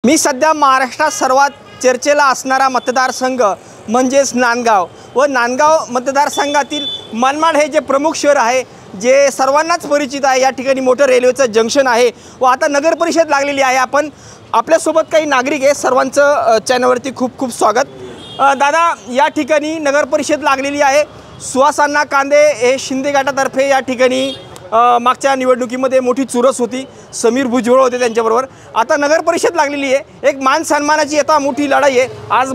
मी सध्या महाराष्ट्रात सर्वात चर्चेला असणारा मतदारसंघ म्हणजेच नांदगाव व नांदगाव मतदारसंघातील मनमाड हे जे प्रमुख शहर आहे जे सर्वांनाच परिचित आहे। या ठिकाणी मोठं रेल्वेचं जंक्शन आहे व आता नगर परिषद लागलेली आहे। आपण आपल्यासोबत काही नागरिक आहे, सर्वांचं चॅनलवरती खूप खूप स्वागत। दादा, या ठिकाणी नगर परिषद लागलेली आहे। सुहास अण्णा कांदे हे शिंदे गटातर्फे या ठिकाणी मागच्या निवडणुकीमध्ये मोठी चुरस होती, समीर भुजबळ होते त्यांच्याबरोबर। आता नगर परिषद लागलेली आहे, एक मान सन्मानाची आता मोठी लढाई आहे। आज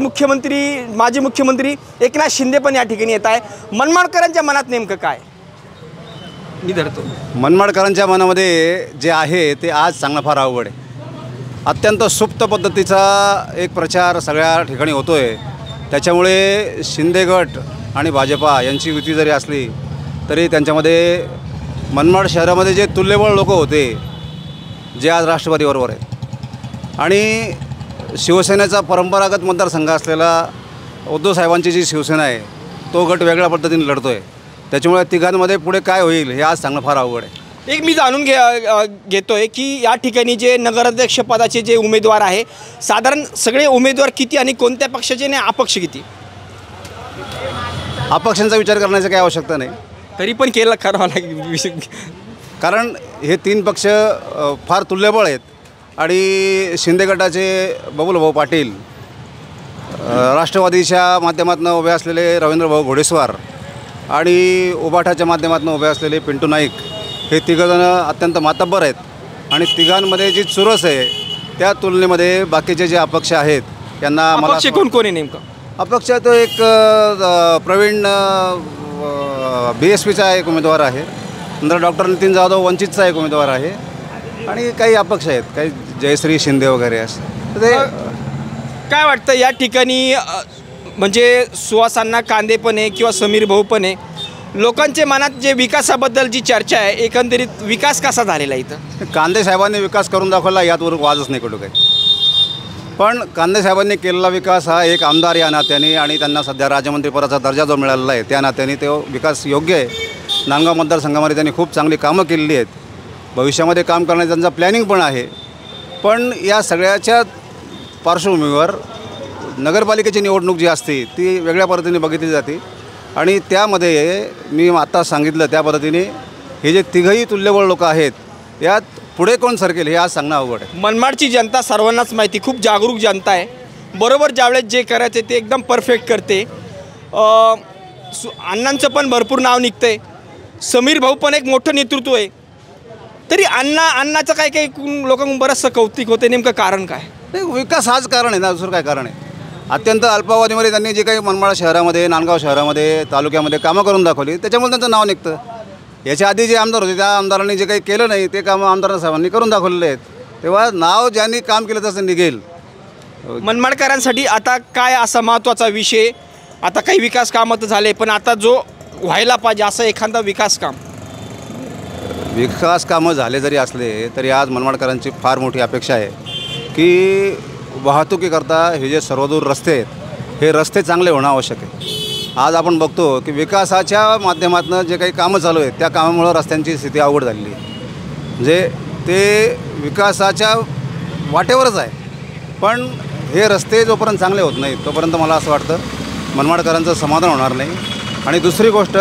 माजी मुख्यमंत्री एकनाथ शिंदे पण या ठिकाणी येत आहे। मनमाडकरांच्या मनात नेमकं काय मी धरतो? मनमाडकरांच्या मनामध्ये जे आहे ते आज सांगणं फार अवघड आहे। अत्यंत सुप्त पद्धतीचा एक प्रचार सगळ्या ठिकाणी होतोय। त्याच्यामुळे शिंदे गट आणि भाजपा यांची युती जरी असली तरी त्यांच्यामध्ये मनमाड शहरामध्ये जे तुल्यबळ लोक होते जे आज राष्ट्रवादीबरोबर आहेत आणि शिवसेनेचा परंपरागत मतदारसंघ असलेला उद्धव साहेबांची जी शिवसेना आहे तो गट वेगळ्या पद्धतीने लढतो आहे। त्याच्यामुळे तिघांमध्ये पुढे काय होईल हे आज सांगणं फार अवघड आहे। एक मी जाणून घेतोय की या ठिकाणी जे नगराध्यक्ष पदाचे जे उमेदवार आहे साधारण सगळे उमेदवार किती आणि कोणत्या पक्षाचे आणि अपक्ष किती? अपक्षांचा विचार करण्याची काही आवश्यकता नाही, तरी पण केलं करावं लागेल कारण हे तीन पक्ष फार तुल्यबळ आहेत आणि शिंदे गटाचे बबुलभाऊ पाटील, राष्ट्रवादीच्या माध्यमातून उभे असलेले रवींद्रभाऊ घोडेस्वार आणि उबाठाच्या माध्यमातून उभे असलेले पिंटू नाईक हे तिघंजणं अत्यंत मातब्बर आहेत आणि तिघांमध्ये जी चुरस आहे त्या तुलनेमध्ये बाकीचे जे अपक्ष आहेत यांना मला कोण कोण आहे नेमकं? अपक्ष तो एक प्रवीण BSPचा एक उमेदवार आहे, नंतर डॉक्टर नितीन जाधव वंचितचा एक उमेदवार आहे आणि काही अपक्ष आहेत, काही जयश्री शिंदे वगैरे असं। ते काय वाटतं या ठिकाणी म्हणजे सुहास अण्णा कांदे पण आहे किंवा समीर भाऊ पण आहे, लोकांच्या मनात जे विकासाबद्दल जी चर्चा आहे एकंदरीत विकास कसा झालेला इथं? कांदे साहेबांनी विकास करून दाखवला यातवर वादच नाही कुठं काही, पण कांदे साहेबांनी केलेला विकास हा एक आमदार या नात्याने आणि त्यांना सध्या राज्यमंत्रीपदाचा दर्जा जो मिळालेला आहे त्या नात्याने तो विकास योग्य आहे। नांदगाव मतदारसंघामध्ये त्यांनी खूप चांगली कामं केलेली आहेत, भविष्यामध्ये काम करण्याचं त्यांचा प्लॅनिंग पण आहे। पण या सगळ्याच्या पार्श्वभूमीवर नगरपालिकेची निवडणूक जी असते ती वेगळ्या पद्धतीने बघितली जाते आणि त्यामध्ये मी आत्ता सांगितलं त्या पद्धतीने हे जे तिघही तुल्यबळ लोक आहेत यात पुढे कोण सरकेल हे आज सांगणं अवघड आहे। मनमाडची जनता सर्वांनाच माहिती, खूप जागरूक जनता आहे, बरोबर ज्यावेळेस जे करायचे ते एकदम परफेक्ट करते। अण्णांचं पण भरपूर नाव निघतंय, समीर भाऊ पण एक मोठं नेतृत्व आहे, तरी अण्णाचं काय काही लोकांना बरंचसं कौतुक होते, नेमकं कारण काय? विकास हाच कारण आहे ना, दुसरं काय कारण आहे? अत्यंत अल्पावधीमध्ये त्यांनी जे काही मनमाड शहरामध्ये, नांदगाव शहरामध्ये, तालुक्यामध्ये कामं करून दाखवली त्याच्यामुळे त्यांचं नाव निघतं। याच्या आधी जे आमदार होते त्या आमदारांनी जे काही केलं नाही ते कामं आमदार साहेबांनी करून दाखवलेले आहेत, तेव्हा नाव ज्यांनी काम केलं तसं निघेल। मनमाडकरांसाठी आता काय असा महत्त्वाचा विषय, आता काही विकास कामं तर झाले पण आता जो व्हायला पाहिजे असं एखादा विकास कामं झाले जरी असले तरी आज मनमाडकरांची फार मोठी अपेक्षा आहे की वाहतुकीकरता हे जे सर्वदूर रस्ते आहेत हे रस्ते चांगले होणं आवश्यक आहे। आज आपण बघतो की विकासाच्या माध्यमातून जे काही कामं चालू आहेत त्या कामामुळं रस्त्यांची स्थिती अवघड झालेली आहे, म्हणजे ते विकासाच्या वाटेवरच आहे, पण हे रस्ते जोपर्यंत चांगले होत नाहीत तोपर्यंत मला असं वाटतं मनमाडकरांचं समाधान होणार नाही। आणि दुसरी गोष्ट,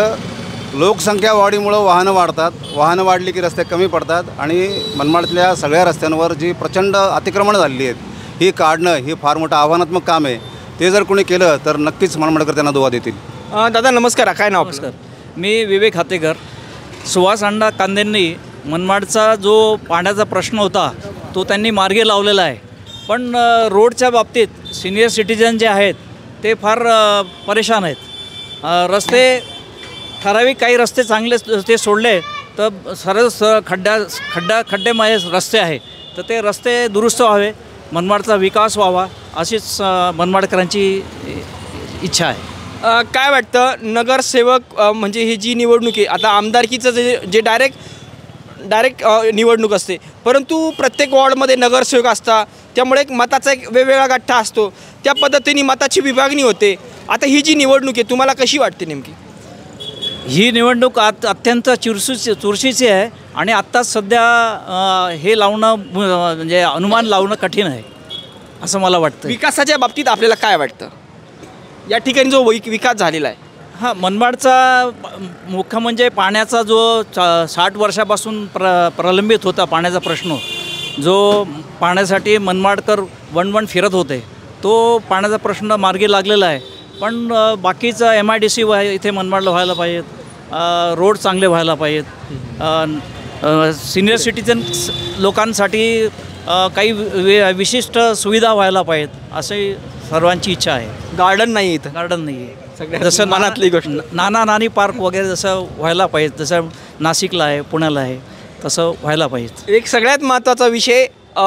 लोकसंख्या वाढीमुळं वाहनं वाढतात, वाहनं वाढली की रस्ते कमी पडतात आणि मनमाडतल्या सगळ्या रस्त्यांवर जी प्रचंड अतिक्रमणं झालेली आहेत ही काढणं ही फार मोठं आव्हानात्मक काम आहे। ते जर कोणी केलं तर नक्कीच मनमाडकर त्यांना दुवा देतील। दादा नमस्कार, काय नाव? नमस्कार, मी विवेक हातेकर। सुहास अण्णा कांदेंनी मनमाडचा जो पाण्याचा प्रश्न होता तो त्यांनी मार्गी लावलेला आहे, पण रोडच्या बाबतीत सिनियर सिटीजन जे आहेत ते फार परेशान आहेत। रस्ते ठराविक काही रस्ते चांगले ते सोडले तर सरळ खड्डेमय रस्ते आहे, तर ते रस्ते दुरुस्त व्हावे, मनमाडचा विकास व्हावा अशीच मनमाडकरांची इच्छा आहे। काय वाटतं नगरसेवक म्हणजे ही जी निवडणूक आहे आता आमदारकीचं जे डायरेक्ट निवडणूक असते, परंतु प्रत्येक वॉर्डमध्ये नगरसेवक असतात त्यामुळे एक मताचा एक वेगवेगळा गठ्ठा असतो, त्या पद्धतीने मताची विभागणी होते। आता ही जी निवडणूक आहे तुम्हाला कशी वाटते नेमकी? ही निवडणूक अत्यंत चुरशीची आहे आणि आत्ताच सध्या हे लावणं म्हणजे अनुमान लावणं कठीण आहे। असं मला वाटतं. विकासाच्या बाबतीत आपल्याला काय वाटतं? या ठिकाणी जो विकास झालेला आहे, हां, मनमाडचा मुख्य म्हणजे पाण्याचा जो 60 वर्षापासून प्रलंबित होता पाण्याचा प्रश्न, जो पाण्यासाठी मनमाडकर वणवण फिरत होते, तो पाण्याचा प्रश्न मार्गी लागलेला आहे. पण बाकीचं MIDC इथे मनमाडला व्हायला पाहिजेत, रोड चांगले व्हायला पाहिजेत, सिनियर सिटीजन लोकांसाठी काही विशिष्ट सुविधा व्हायला पाहिजेत, अशी सर्वांची इच्छा आहे. गार्डन नाही इथं, गार्डन नाही आहे, सगळ्यात जसं मनातली गोष्ट. नाना नानी पार्क वगैरे जसं व्हायला पाहिजे, जसं नाशिकला आहे, पुण्याला आहे, तसं व्हायला पाहिजे. एक सगळ्यात महत्त्वाचा विषय,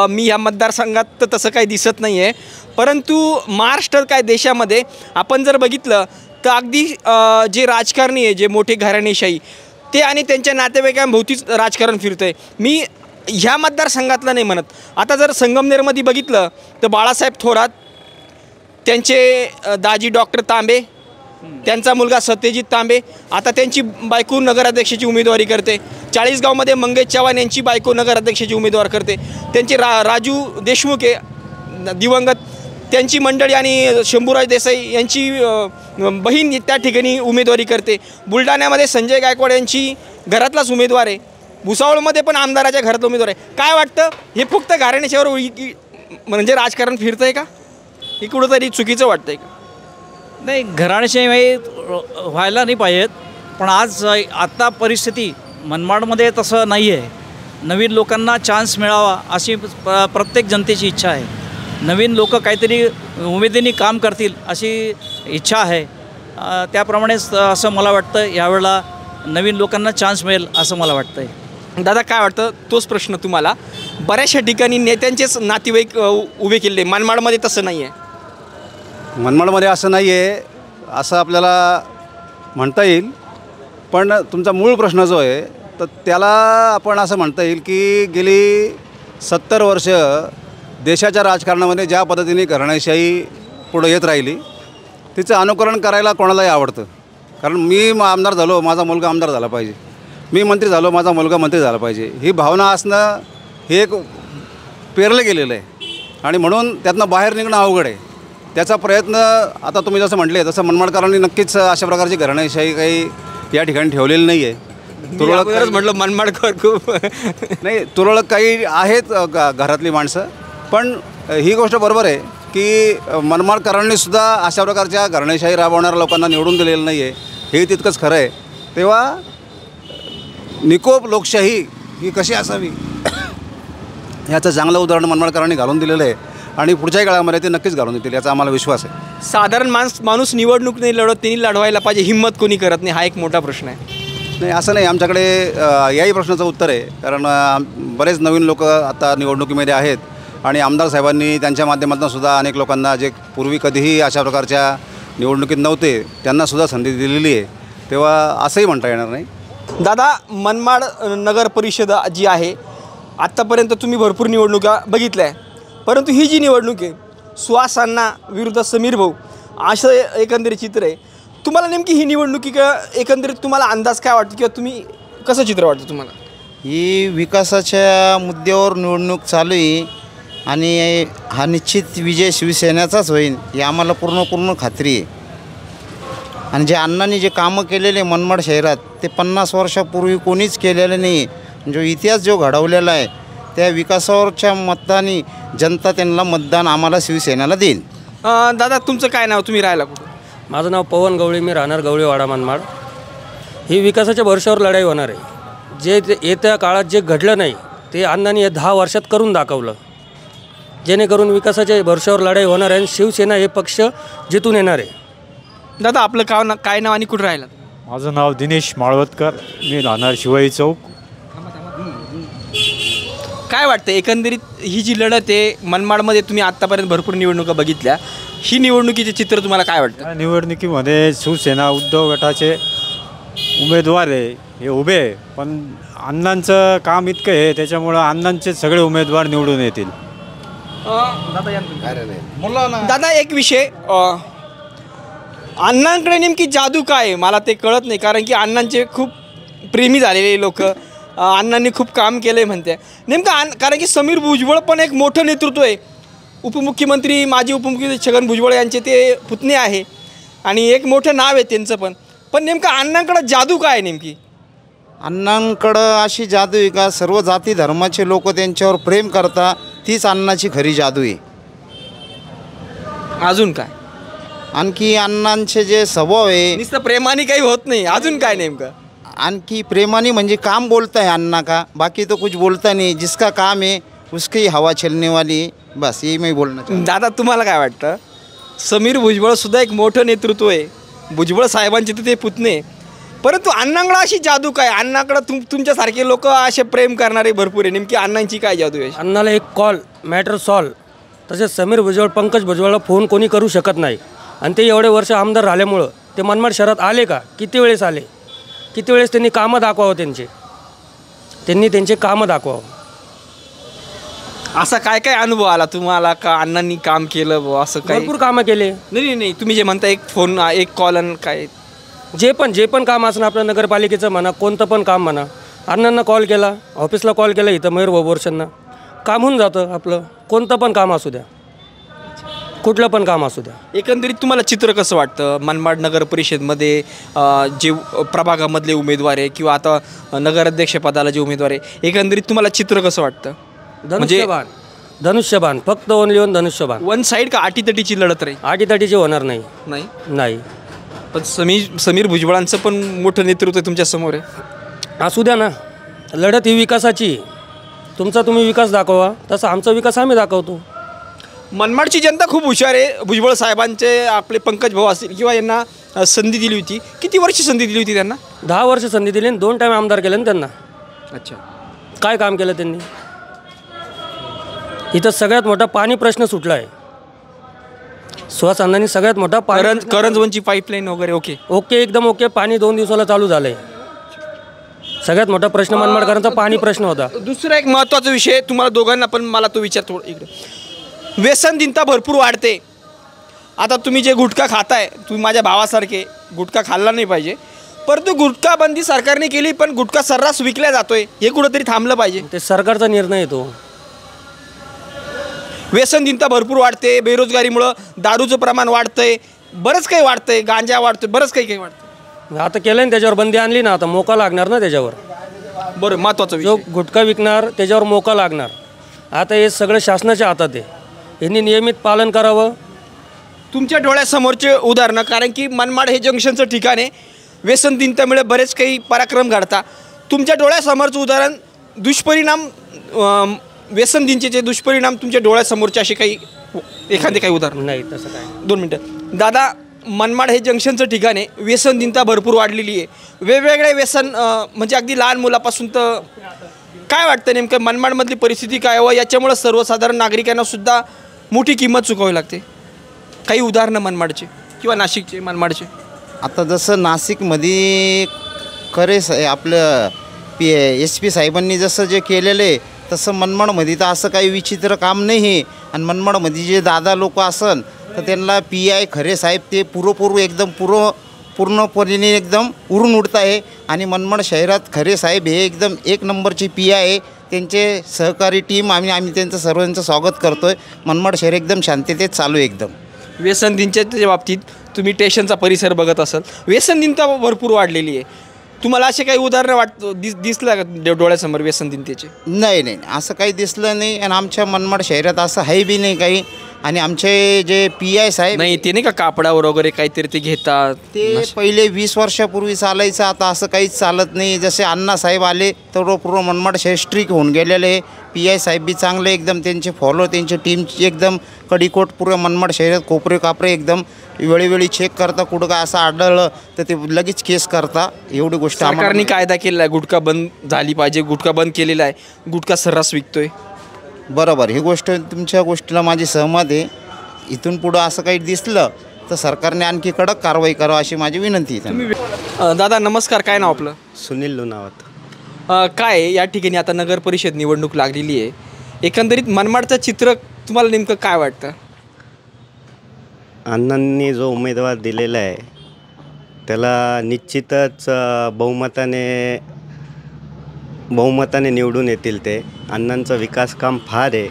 मी या मतदारसंघात तर तसं काही दिसत नाही आहे, परंतु महाराष्ट्र काय देशामध्ये आपण जर बघितलं तर अगदी जे राजकारणी आहे, जे मोठे घराणेशाही, ते आणि त्यांच्या नातेवाईकांभोवतीच राजकारण फिरतं आहे. मी ह्या मतदारसंघातलं नाही म्हणत. आता जर संगमनेरमध्ये बघितलं तर बाळासाहेब थोरात, त्यांचे दाजी डॉक्टर तांबे, त्यांचा मुलगा सत्यजित तांबे, आता त्यांची बायको नगराध्यक्षाची उमेदवारी करते. चाळीसगावमध्ये मंगेश चव्हाण यांची बायको नगराध्यक्षाची उमेदवार करते. त्यांचे राजू देशमुख आहे दिवंगत, त्यांची मंडळी आणि शंभूराज देसाई यांची बहीण त्या ठिकाणी उमेदवारी करते. बुलढाण्यामध्ये संजय गायकवाड यांची घरातलाच उमेदवार आहे. भुसावळमध्ये पण आमदाराच्या घरात उमेदवार आहे. काय वाटतं, हे फक्त घराण्याच्यावर म्हणजे राजकारण फिरतं आहे का? हे कुठंतरी चुकीचं वाटतं आहे का? नाही, घराणेशाही व्हायला नाही पाहिजेत, पण आज आत्ता परिस्थिती मनमाडमध्ये तसं नाही आहे. नवीन लोकांना चान्स मिळावा अशी प्रत्येक जनतेची इच्छा आहे. नवीन लोक काहीतरी उमेदीने काम करतील अशी इच्छा आहे. त्याप्रमाणेच असं मला वाटतं यावेळेला नवीन लोकांना चान्स मिळेल असं मला वाटतं आहे. दादा काय वाटतं? तोच प्रश्न तुम्हाला. बऱ्याचशा ठिकाणी नेत्यांचेच नातेवाईक उभे केले, मनमाडमध्ये तसं नाही आहे. मनमाडमध्ये असं नाही आहे असं आपल्याला म्हणता येईल, पण तुमचा मूळ प्रश्न जो आहे तर त्याला आपण असं म्हणता येईल की गेली 70 वर्ष देशाच्या राजकारणामध्ये ज्या पद्धतीने घराणेशाही पुढं येत राहिली तिचं अनुकरण करायला कोणालाही आवडतं. कारण मी आमदार झालो, माझा मुलगा आमदार झाला पाहिजे, मी मंत्री झालो, माझा मुलगा मंत्री झाला पाहिजे, ही भावना असणं हे एक पेरलं गेलेलं आहे आणि म्हणून त्यातनं बाहेर निघणं अवघड आहे. त्याचा प्रयत्न आता तुम्ही जसं म्हटले तसं मनमाडकरांनी नक्कीच अशा प्रकारची घराणेशाही काही या ठिकाणी ठेवलेली नाही आहे. तुरळक म्हटलं मनमाडकर खूप नाही, तुरळक काही आहेत घरातली माणसं, पण ही गोष्ट बरोबर आहे की मनमाडकरांनीसुद्धा अशा प्रकारच्या घराणेशाही राबवणाऱ्या लोकांना निवडून दिलेलं नाही आहे, हे तितकंच खरं आहे. तेव्हा निकोप लोकशाही ही कशी असावी याचं चांगलं उदाहरण मनमाडकरांनी घालून दिलेलं आहे आणि पुढच्याही काळामध्ये ते नक्कीच घालून देतील याचा आम्हाला विश्वास आहे. साधारण माणूस निवडणूक नाही लढत, त्यांनी लढवायला पाहिजे, हिंमत कोणी करत नाही, हा एक मोठा प्रश्न आहे. नाही, असं नाही, आमच्याकडे याही प्रश्नाचं उत्तर आहे. कारण बरेच नवीन लोक आता निवडणुकीमध्ये आहेत आणि आमदार साहेबांनी त्यांच्या माध्यमातून सुद्धा अनेक लोकांना जे पूर्वी कधीही अशा प्रकारच्या निवडणुकीत नव्हते त्यांनासुद्धा संधी दिलेली आहे. तेव्हा असंही म्हणता येणार नाही. दादा, मनमाड नगर परिषद जी आहे, आत्तापर्यंत तुम्ही भरपूर निवडणुका बघितल्या आहे, परंतु ही जी निवडणूक आहे सुहास अण्णा विरुद्ध समीर भाऊ असं एकंदरीत चित्र आहे. तुम्हाला नेमकी ही निवडणुकी एकंदरीत तुम्हाला अंदाज काय वाटतो किंवा तुम्ही कसं चित्र वाटतं तुम्हाला? ही विकासाच्या मुद्द्यावर निवडणूक चालू आहे आणि हा निश्चित विजय शिवसेनेचाच होईल ही आम्हाला पूर्ण खात्री आहे. आणि जे अण्णांनी जे कामं केलेले मनमाड शहरात ते 50 वर्षापूर्वी कोणीच केलेलं नाही. जो इतिहास जो घडवलेला आहे त्या विकासावरच्या मताने जनता त्यांना मतदान आम्हाला शिवसेनेला देईल. दादा, तुमचं काय नाव, तुम्ही राहायला कुठं? माझं नाव पवन गवळी, मी राहणार गवळीवाडा मनमाड. ही विकासाच्या भरवशावर लढाई होणार आहे. जे येत्या काळात जे घडलं नाही ते अण्णांनी या 10 वर्षात करून दाखवलं, जेणेकरून विकासाच्या भरवशावर लढाई होणार आहे आणि शिवसेना हे पक्ष जिथून येणार आहे. दादा, आपलं काय नाव आणि कुठं राहिलं? माझं नाव दिनेश माळवतकर, मी राहणार शिवाई चौक. काय वाटतं एकंदरीत ही जी लढत आहे मनमाडमध्ये, तुम्ही आत्तापर्यंत भरपूर निवडणुका बघितल्या, ही निवडणुकीचे चित्र तुम्हाला काय वाटतं? या निवडणुकीमध्ये शिवसेना उद्धव गटाचे उमेदवार आहे हे उभे आहे, पण अण्णांचं काम इतकं आहे त्याच्यामुळं अण्णांचे सगळे उमेदवार निवडून येतील. दादा, एक विषय, अण्णांकडे नेमकी जादू काय आहे मला ते कळत नाही. कारण की अण्णांचे खूप प्रेमी झालेले लोक, अण्णांनी खूप काम केलं आहे म्हणते नेमकं. कारण की समीर भुजबळ पण एक मोठं नेतृत्व आहे, उपमुख्यमंत्री माजी उपमुख्यमंत्री छगन भुजबळ यांचे ते पुतणे आहे आणि एक मोठं नाव आहे त्यांचं पण नेमकं अण्णांकडं जादू काय आहे नेमकी? अण्णांकडं अशी जादू आहे का सर्व जाती धर्माचे लोक त्यांच्यावर प्रेम करतात, तीच अण्णाची खरी जादू आहे. अजून काय? आणखी अण्णांचे जे स्वभाव आहे, नुसतं प्रेमाने काही होत नाही, अजून काय नेमकं? आणखी प्रेमाने म्हणजे काम बोलता है अन्ना का, बाकी तो कुछ बोलता नहीं, जिसका काम है उसकी ही हवा चलने वाली है, बस यही मैं बोलना चाहता हूं. दादा तुम्हाला काय वाटतं? समीर भुजबळ सुद्धा एक मोठं नेतृत्व आहे, भुजबळ साहेबांचे तर ते पुतणे, परंतु अण्णांकडं अशी जादू काय? अण्णाकडं तुमच्यासारखे लोक असे प्रेम करणारे भरपूर आहे, नेमकी अण्णांची काय जादू आहे? अण्णाला एक कॉल मॅटर सॉल्व. तसेच समीर भुजबळ पंकज भुजबळला फोन कोणी करू शकत नाही आणि ते एवढे वर्ष आमदार राहिल्यामुळं ते मनमाड शहरात आले का? किती वेळेस आले? किती वेळेस त्यांनी कामं दाखवावं, त्यांचे कामं दाखवावं. असा काय काय अनुभव आला तुम्हाला का अण्णांनी काम केलं बुवा असं काही? भरपूर कामं केले. नाही तुम्ही जे म्हणता एक फोन एक कॉल आणि काय जे पण काम असणं आपलं नगरपालिकेचं म्हणा, कोणतं पण काम म्हणा, अण्णांना कॉल केला, ऑफिसला कॉल केला, इथं मयूर बाबूर्षांना काम होऊन जातं आपलं. कोणतं पण काम असू द्या, कुठलं पण काम असू द्या. एकंदरीत तुम्हाला चित्र कसं वाटतं मनमाड नगर परिषदमध्ये जे प्रभागामधले उमेदवार आहे किंवा आता नगराध्यक्षपदाला जे उमेदवार आहे, एकंदरीत तुम्हाला चित्र कसं वाटतं? धनुष्यबाण फक्त ओनली वन धनुष्यबाण. वन साईड का आटीतटीची लढत राहील? आटीतटीची होणार नाही. पण समीर भुजबळांचं पण मोठं नेतृत्व तुमच्या समोर आहे. असू द्या ना, लढत ही विकासाची. तुमचा तुम्ही विकास दाखवा, तसा आमचा विकास आम्ही दाखवतो. मनमाडची जनता खूप हुशार आहे. भुजबळ साहेबांचे आपले पंकज भाऊ असतील किंवा यांना संधी दिली होती. किती वर्ष संधी दिली होती त्यांना? 10 वर्ष संधी दिली आणि 2 टाईम आमदार केले ना त्यांना. अच्छा, काय काम केलं त्यांनी? इथं सगळ्यात मोठा पाणी प्रश्न सुटला आहे. सुहास अण्णांनी सगळ्यात मोठा करंजवनची पाईपलाईन वगैरे ओके एकदम ओके. पाणी 2 दिवसाला चालू झालं आहे. सगळ्यात मोठा प्रश्न मनमाडकरांचा पाणी प्रश्न होता. दुसरा एक महत्त्वाचा विषय तुम्हाला दोघांना पण मला तो विचारतो. इकडे व्यसनदिनता भरपूर वाढते. आता तुम्ही जे गुटखा खाताय, तुम्ही माझ्या भावासारखे गुटखा खाल्ला नाही पाहिजे, परंतु गुटखा बंदी सरकारने केली, पण गुटखा सर्रास विकला जातोय, हे कुठंतरी थांबलं पाहिजे. ते सरकारचा निर्णय येतो. व्यसनदिनता भरपूर वाढते. बेरोजगारीमुळं दारूचं प्रमाण वाढतंय, बरंच काही वाढतंय, गांजा वाढतोय, बरंच काही वाढतं. आता केलं ना, त्याच्यावर बंदी आणली ना, आता मोका लागणार ना त्याच्यावर. बरं, महत्त्वाचं जो गुटखा विकणार त्याच्यावर मोका लागणार. आता हे सगळं शासनाच्या हातात आहे, यांनी नियमित पालन करावं. तुमच्या डोळ्यासमोरचे उदाहरणं, कारण की मनमाड हे जंक्शनचं ठिकाण आहे, व्यसनदिनतेमुळे बरेच काही पराक्रम घडतात. तुमच्या डोळ्यासमोरचं उदाहरण, दुष्परिणाम व्यसनदिनचे दुष्परिणाम तुमच्या डोळ्यासमोरचे असे काही एखादे काही उदाहरण? नाही तसं काय. 2 मिनटं. दादा, मनमाड हे जंक्शनचं ठिकाण आहे, व्यसनदिनता भरपूर वाढलेली आहे. वेगवेगळे व्यसन म्हणजे अगदी लहान मुलापासून तर काय वाटतं नेमकं मनमाडमधली परिस्थिती काय व याच्यामुळं सर्वसाधारण नागरिकांना सुद्धा मोठी किंमत चुकावी लागते? काही उदाहरणं मनमाडचे किंवा नाशिकचे, मनमाडचे. आता जसं नाशिकमध्ये आपलं SP साहेबांनी जसं जे केलेलं आहे, तसं मनमाडमध्ये तर असं काही विचित्र काम नाही आहे. आणि मनमाडमध्ये जे दादा लोक असन तर त्यांना PI खरे साहेब ते एकदम पूर्णपणे एकदम उरून उडत आहे. आणि मनमाड शहरात खरे साहेब हे एकदम 1 नंबरचे PI आहे. त्यांचे सहकारी टीम आम्ही त्यांचं सर्वांचं स्वागत करतो आहे. मनमाड शहर एकदम शांततेत चालू आहे एकदम. व्यसनदिनच्या बाबतीत तुम्ही स्टेशनचा परिसर बघत असाल, व्यसनदिनता भरपूर वाढलेली आहे. तुम्हाला असे काही उदाहरणं दिसलं का डोळ्यासमोर व्यसनदिनतेचे? नाही असं काही दिसलं नाही. आणि आमच्या मनमाड शहरात असं आहे बी नाही काही. आणि आमचे जे PI साहेब नाही, ते नाही का कापडावर वगैरे काहीतरी ते घेतात, ते पहिले 20 वर्षापूर्वी चालायचं, आता असं काहीच चालत नाही. जसे अण्णासाहेब आले तर पूर्ण मनमाड शहर स्ट्रिक होऊन गेलेले. PI साहेब बी चांगले एकदम, त्यांचे फॉलो त्यांची टीमची एकदम कडिकोट पुऱ्या मनमाड शहरात कोपरे कापरे एकदम वेळोवेळी चेक करता. कुठं काय असं आढळलं तर ते लगेच केस करता. एवढी गोष्ट सरकारने कायदा केलेला आहे, गुटखा बंद झाली पाहिजे, गुटखा बंद केलेला आहे, गुटखा सर्रास विकतोय. बरोबर, ही गोष्ट तुमच्या गोष्टीला माझी सहमत आहे. इथून पुढं असं काही दिसलं तर सरकारने आणखी कडक कारवाई करावी अशी माझी विनंती आहे. दादा नमस्कार, काय नाव आपलं? सुनील लोणावत. काय या ठिकाणी आता नगर परिषद निवडणूक लागलेली आहे, एकंदरीत मनमाडचं चित्र तुम्हाला नेमकं काय वाटतं? अण्णांनी जो उमेदवार दिलेला आहे त्याला निश्चितच बहुमताने निवडून येतील. ते अण्णांचं विकास काम फार आहे.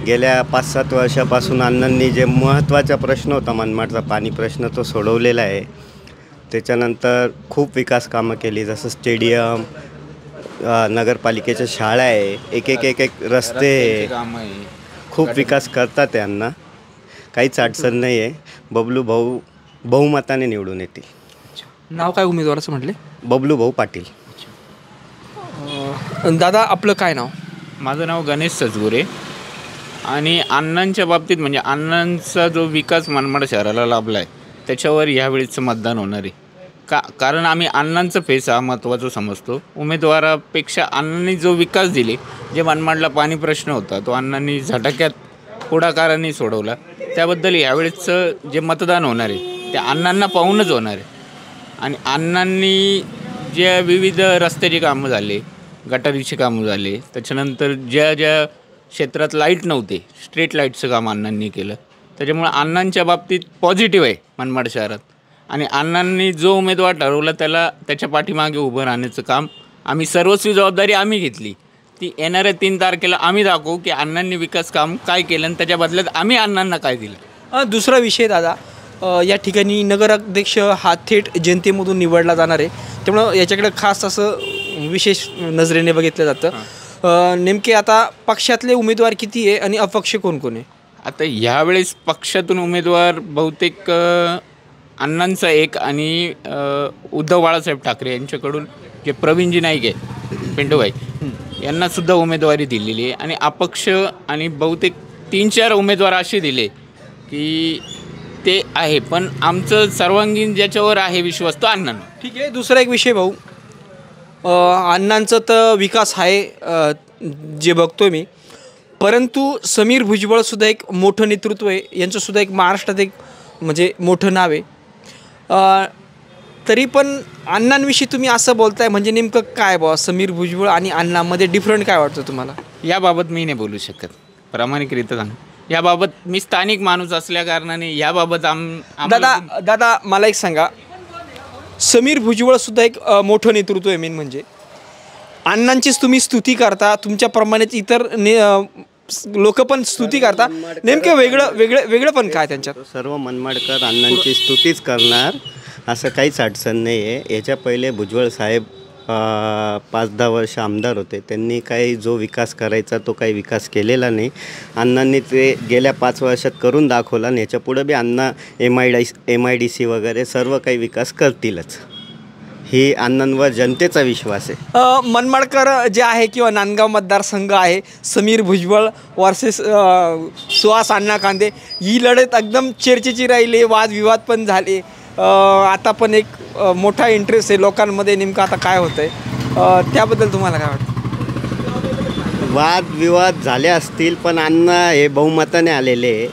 गेल्या 5-7 वर्षापासून अण्णांनी जे महत्त्वाचा प्रश्न होता मनमाडचा पाणी प्रश्न तो सोडवलेला आहे. त्याच्यानंतर खूप विकास कामं केली, जसं स्टेडियम, नगरपालिकेच्या शाळा आहे, एक रस्ते, खूप विकास करतात आहे अण्णा. काहीच अडचण नाही आहे. बबलू भाऊ बहुमताने निवडून येतील. नाव काय उमेदवाराचं म्हटले? बबलू भाऊ पाटील. दादा आपलं काय नाव? माझं नाव गणेश सजगुरे. आणि अण्णांच्या बाबतीत म्हणजे अण्णांचा जो विकास मनमाड शहराला लाभला आहे त्याच्यावर ह्यावेळीचं मतदान होणार आहे. कारण आम्ही अण्णांचं फेस हा महत्त्वाचा समजतो. उमेदवारापेक्षा अण्णांनी जो विकास दिले, जे मनमाडला पाणी प्रश्न होता तो अण्णांनी झटक्यात पुढाकारांनी सोडवला. त्याबद्दल यावेळेसचं जे मतदान होणार आहे ते अण्णांना पाहूनच होणार आहे. आणि अण्णांनी ज्या विविध रस्त्याची कामं झाले, गटारीची कामं झाले, त्याच्यानंतर ज्या क्षेत्रात लाईट नव्हते स्ट्रीट लाईटचं काम अण्णांनी केलं. त्याच्यामुळे अण्णांच्या बाबतीत पॉझिटिव्ह आहे मनमाड शहरात. आणि अण्णांनी जो उमेदवार ठरवला त्याच्या पाठीमागे उभं राहण्याचं काम आम्ही सर्वस्वी जबाबदारी आम्ही घेतली. ती येणाऱ्या 3 तारखेला आम्ही दाखवू की अण्णांनी विकास काम काय केलं आणि त्याच्या बदल्यात आम्ही अण्णांना काय दिलं. दुसरा विषय दादा, या ठिकाणी नगराध्यक्ष हा थेट जनतेमधून निवडला जाणार आहे, त्यामुळं याच्याकडे खास असं विशेष नजरेने बघितलं जातं. नेमके आता पक्षातले उमेदवार किती आहे आणि अपक्ष कोण कोण आहे? आता ह्यावेळेस पक्षातून उमेदवार बहुतेक अण्णांचा एक आणि उद्धव बाळासाहेब ठाकरे यांच्याकडून जे प्रवीणजी नाईक आहे पिंटूभाई यांनासुद्धा उमेदवारी दिलेली आहे. आणि अपक्ष आणि बहुतेक 3-4 उमेदवार असे दिले की ते आहे. पण आमचं सर्वांगीण ज्याच्यावर आहे विश्वास तो अण्णांना. ठीक आहे. दुसरा एक विषय भाऊ, अण्णांचं तर विकास आहे जे बघतोय मी, परंतु समीर भुजबळसुद्धा एक मोठं नेतृत्व आहे, यांचंसुद्धा एक महाराष्ट्रात एक म्हणजे मोठं नाव आहे. तरी पण अण्णांविषयी तुम्ही असं बोलताय म्हणजे नेमकं काय बा समीर भुजबळ आणि अण्णांमध्ये डिफरंट काय वाटतं तुम्हाला? याबाबत मी नाही बोलू शकत, प्रामाणिकरित्या सांग. याबाबत मी स्थानिक माणूस असल्या कारणाने याबाबत दादा मला एक सांगा, समीर भुजबळसुद्धा एक मोठं नेतृत्व आहे. मेन म्हणजे अण्णांचीच तुम्ही स्तुती करता, तुमच्याप्रमाणेच इतर लोक पण स्तुती करता, नेमकं वेगळं पण काय त्यांच्यात? सर्व मनमाडकर अण्णांची स्तुतीच करणार असं काहीच अडचण नाही आहे. याच्या पहिले भुजबळ साहेब 5-10 वर्ष आमदार होते, त्यांनी काही जो विकास करायचा तो काही विकास केलेला नाही. अण्णांनी ते गेल्या 5 वर्षात करून दाखवला आणि याच्या पुढं बी अण्णा MIDC वगैरे सर्व काही विकास करतीलच, ही अण्णांवर जनतेचा विश्वास आहे. मनमाडकर जे आहे किंवा नांदगाव मतदारसंघ आहे, समीर भुजबळ वर्सेस सुहास अण्णा कांदे, ही लढत एकदम चर्चेची राहिली, वादविवाद पण झाले. आता पण एक मोठा इंटरेस्ट आहे लोकांमध्ये, नेमकं आता काय होतं आहे त्याबद्दल तुम्हाला काय वाटतं? वादविवाद झाले असतील, पण अण्णा हे बहुमताने आलेले,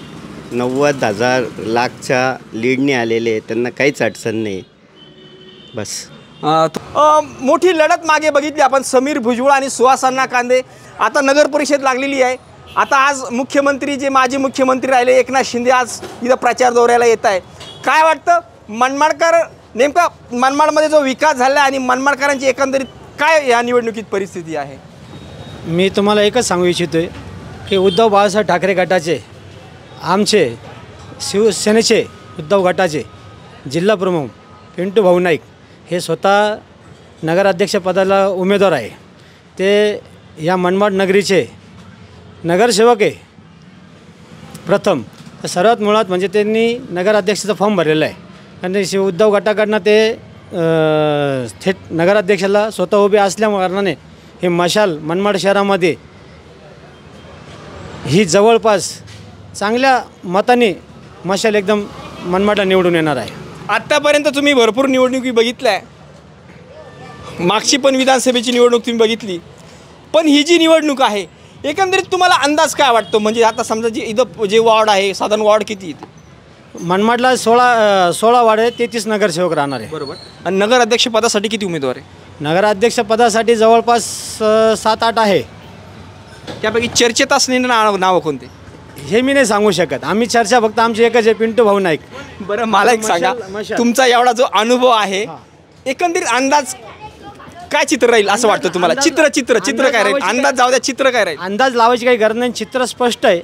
90,000 लाखच्या लीडने आलेले, त्यांना काहीच अडचण नाही. बस मोठी लढत मागे बघितली आपण, समीर भुजबळ आणि सुहास अण्णा कांदे. आता नगर परिषद लागलेली आहे. आता आज मुख्यमंत्री जे माजी मुख्यमंत्री राहिले एकनाथ शिंदे आज इथं प्रचार दौऱ्याला येत आहे. काय वाटतं मनमाडकर, नेमका मनमाडमध्ये जो विकास झाला आणि मनमाडकरांची एकंदरीत काय या निवडणुकीत परिस्थिती आहे? मी तुम्हाला एकच सांगू इच्छितो आहे की उद्धव बाळासाहेब ठाकरे गटाचे, आमचे शिवसेनेचे उद्धव गटाचे जिल्हा प्रमुख पिंटू भाऊ नाईक हे स्वतः नगराध्यक्षपदाला उमेदवार आहे. ते या मनमाड नगरीचे नगरसेवक आहे प्रथम. तर सर्वात मुळात म्हणजे त्यांनी नगराध्यक्षाचा फॉर्म भरलेला आहे आणि उद्धव गटाकडनं ते थेट नगराध्यक्षाला स्वतः उभे असल्या कारणाने हे मशाल मनमाड शहरामध्ये ही जवळपास चांगल्या मताने मशाल एकदम मनमाडला निवडून येणार आहे. आत्तापर्यंत तुम्ही भरपूर निवडणुकी बघितल्या आहे, मागची पण विधानसभेची निवडणूक तुम्ही बघितली, पण ही जी निवडणूक आहे एकंदरीत तुम्हाला अंदाज काय वाटतो? म्हणजे आता समजा जे इथं जे वॉर्ड आहे, साधारण वॉर्ड किती येते? मनमाडला 16 वार्ड आहे, 33 नगरसेवक राहणार आहे. बरोबर. आणि नगराध्यक्षपदासाठी किती उमेदवार आहे? नगराध्यक्षपदासाठी जवळपास 7-8 आहे. त्यापैकी चर्चेत असलेली नावं कोणते हे मी नाही सांगू शकत. आम्ही चर्चा फक्त आमची एकच आहे, पिंटू भाऊ नाईक. बरं मला एक सांगा, तुमचा एवढा जो अनुभव आहे एकंदरीत अंदाज काय चित्र राहील असं वाटतं तुम्हाला? चित्र काय राहील? अंदाज जाऊ द्या, चित्र काय राहील? अंदाज लावायची काही गरज नाही, चित्र स्पष्ट आहे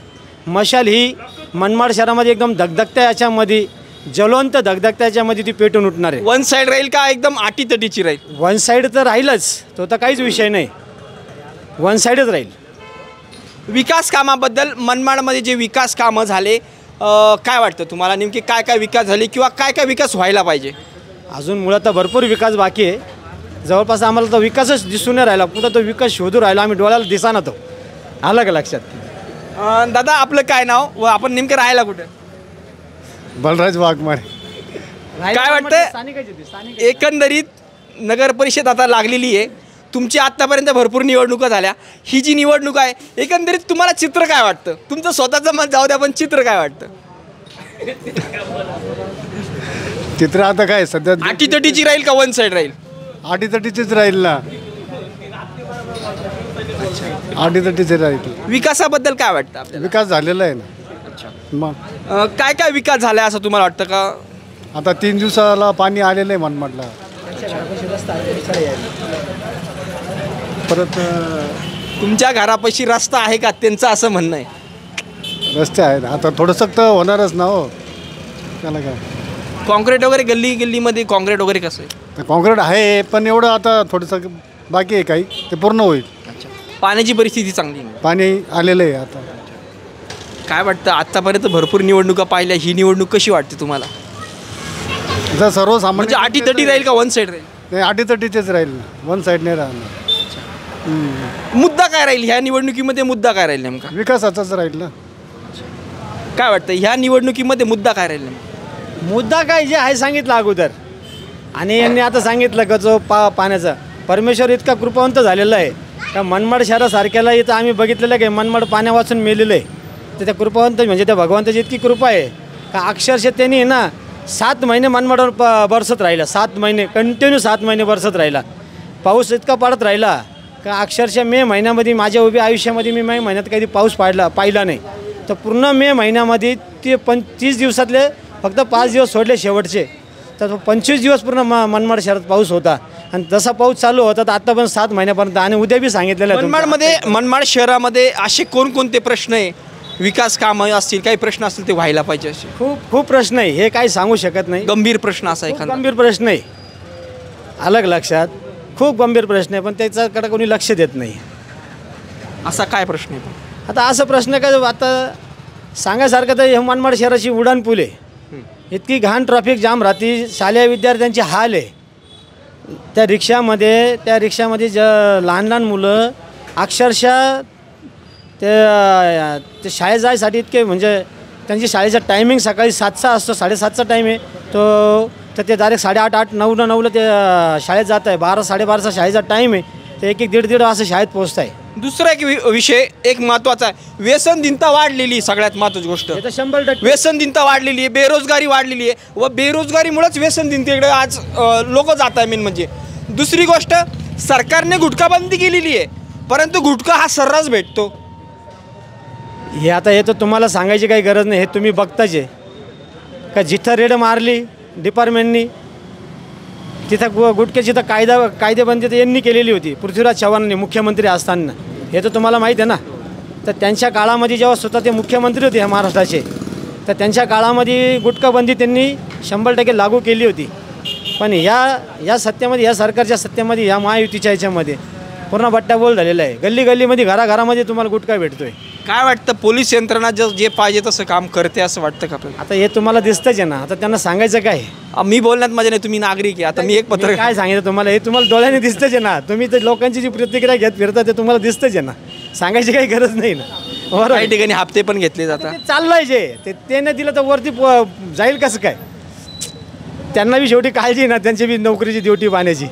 मशाल ही मनमाड शहरामध्ये एकदम धगधगत्या याच्यामध्ये, ज्वलंत धगधगत्या याच्यामध्ये ती पेटून उठणार आहे. वन साईड राहील का एकदम अटीतटीची राहील? वन साईड तर राहीलच, तो तर काहीच विषय नाही, वन साईडच राहील. विकास कामाबद्दल मनमाडमध्ये जे विकास कामं झाले, काय वाटतं तुम्हाला? नेमके काय काय विकास झाले किंवा काय काय विकास व्हायला पाहिजे? अजून मुळात तर भरपूर विकास बाकी आहे. जवळपास आम्हाला तो विकासच दिसून नाही राहिला, कुठं तो विकास शोधू राहिला, आम्ही डोळ्याला दिसा ना तो. आलं का लक्षात? दादा आपलं काय नाव व आपण नेमकं राहायला कुठं? बलराज वाघमारे. काय वाटतं एकंदरीत नगर परिषद आता लागलेली आहे, तुमची आत्तापर्यंत भरपूर निवडणुका झाल्या, ही जी निवडणूक आहे एकंदरीत तुम्हाला चित्र काय वाटतं? तुमचं स्वतःचं मत जाऊ द्या, पण चित्र काय वाटतं? चित्र आता काय सध्या अटीतटीची राहील का वन साईड राहील? अटीतटीचीच राहील ना, अटीतटीचे राहील. विकासाबद्दल काय वाटतं आपल्याला? विकास झालेला आहे ना. मग काय काय विकास झाला असं तुम्हाला वाटतं का? आता 3 दिवसाला पाणी आलेलं आहे मनमाडला. परत तुमच्या घरापाशी रस्ता आहे का त्यांचं असं म्हणणं आहे? रस्ते आहेत, आता थोडंसं तर होणारच ना हो. त्याला काय कॉन्क्रीट वगैरे गल्लीमध्ये कॉन्क्रीट वगैरे कसं आहे? कॉन्क्रीट आहे, पण एवढं आता थोडंसं बाकी आहे, काही ते पूर्ण होईल. पाण्याची परिस्थिती चांगली आहे, पाणी आलेलं आहे आता. काय वाटतं आत्तापर्यंत भरपूर निवडणुका पाहिल्या, ही निवडणूक कशी वाटते तुम्हाला? जर सर्वसामान्य म्हणजे अटीतटी राहील का वन साईड राहील? नाही, अटीतटीचेच राहील, वन साईड नाही राहणार. मुद्दा काय राहील ह्या निवडणुकीमध्ये? मुद्दा काय राहील नेमका? विकासाचाच राहील ना. काय वाटतं ह्या निवडणुकीमध्ये मुद्दा काय राहील नेमका? मुद्दा काय जे आहे सांगितलं अगोदर, आणि यांनी आता सांगितलं का जो पाण्याचा परमेश्वर इतका कृपावंत झालेला आहे का मनमाड शहरासारख्याला इथं आम्ही बघितलेलं आहे की मनमाड पाण्या वाचून मेलेलं आहे. तर त्या कृपावंत म्हणजे त्या भगवंताची इतकी कृपा आहे का अक्षरशः त्यांनी ना 7 महिने मनमाडवर बरसत राहिला, 7 महिने कंटिन्यू 7 महिने बरसत राहिला. पाऊस इतका पडत राहिला का अक्षरशः मे महिन्यामध्ये माझ्या उभ्या आयुष्यामध्ये मी मे महिन्यात कधी पाऊस पाहिला नाही. तर पूर्ण मे महिन्यामध्ये ते 30 दिवसातले फक्त 5 दिवस सोडले शेवटचे, तर 25 दिवस पूर्ण मनमाड शहरात पाऊस होता. आणि जसा पाऊस चालू होता तर आता पण 7 महिन्यापर्यंत, आणि उद्या बी सांगितलेलं आहे. मनमाड शहरामध्ये असे कोणकोणते प्रश्न आहे, विकास कामं असतील, काही प्रश्न असतील ते व्हायला पाहिजे असे? खूप प्रश्न आहे, हे काही सांगू शकत नाही. गंभीर प्रश्न असा एखादा? गंभीर प्रश्न आहे, अलग लक्षात, खूप गंभीर प्रश्न आहे, पण त्याच्याकडे कोणी लक्ष देत नाही. असा काय प्रश्न आहे? आता असं प्रश्न काय आता सांगायसारखं तर हे मनमाड शहराची उड्डाणपूल आहे, इतकी घाण ट्रॅफिक जाम राहते, शालेय विद्यार्थ्यांची हाल आहे. त्या रिक्षामध्ये लहान लहान मुलं अक्षरशः ते शाळेत जायसाठी इतके, म्हणजे त्यांची शाळेचा टायमिंग सकाळी 7चा असतो, 7:30चा टाईम आहे तो, तर ते डायरेक्ट 8:30, 9ला ते शाळेत जात आहे. 12, 12:30चा शाळेचा टाईम आहे, ते 1, 1:30 वाजता शाळेत पोहोचत आहे. दुसरा एक विषय एक महत्त्वाचा आहे, व्यसनदिनता वाढलेली, सगळ्यात महत्त्वाची गोष्ट 100% व्यसनदिनता वाढलेली आहे, बेरोजगारी वाढलेली आहे, व बेरोजगारीमुळेच व्यसनदिनतेकडे आज लोक जात आहे. मेन म्हणजे दुसरी गोष्ट, सरकारने गुटखाबंदी केलेली आहे, परंतु गुटखा हा सर्रास भेटतो. हे आता हे तर तुम्हाला सांगायची काही गरज नाही, हे तुम्ही बघताच आहे का जिथं रेड मारली डिपार्टमेंटनी तिथं गुटख्याची तर कायदेबंदी तर यांनी केलेली होती, पृथ्वीराज चव्हाणांनी मुख्यमंत्री असताना. हे तर तुम्हाला माहीत आहे ना. तर त्यांच्या काळामध्ये जेव्हा स्वतः ते मुख्यमंत्री होते ह्या महाराष्ट्राचे, तर त्यांच्या काळामध्ये गुटखाबंदी त्यांनी 100% लागू केली होती. पण या सत्तेमध्ये, या सरकारच्या सत्तेमध्ये, या महायुतीच्या याच्यामध्ये पूर्ण बट्ट्याबोल झालेला आहे. गल्लीमध्ये घराघरामध्ये तुम्हाला गुटखा भेटतोय. काय वाटतं पोलीस यंत्रणा जे पाहिजे तसं काम करते असं वाटतं का? आता हे तुम्हाला दिसतंच आहे ना. आता त्यांना सांगायचं काय? मी बोलण्यात माझ्या नाही, तुम्ही नागरिक आहे. आता मी एक पत्रकार काय सांगितलं तुम्हाला, हे तुम्हाला डोळ्याने दिसतंच आहे ना. तुम्ही तर लोकांची जी प्रतिक्रिया घेत फिरता ते तुम्हाला दिसतंच आहे ना, सांगायची काही गरज नाही ना. बरोबर. काही ठिकाणी हप्ते पण घेतले जातात. चाललंय जे ते नाही दिलं तर वरती जाईल कसं काय? त्यांना बी शेवटी काळजी ना, त्यांची बी नोकरीची ड्युटी पाहण्याची.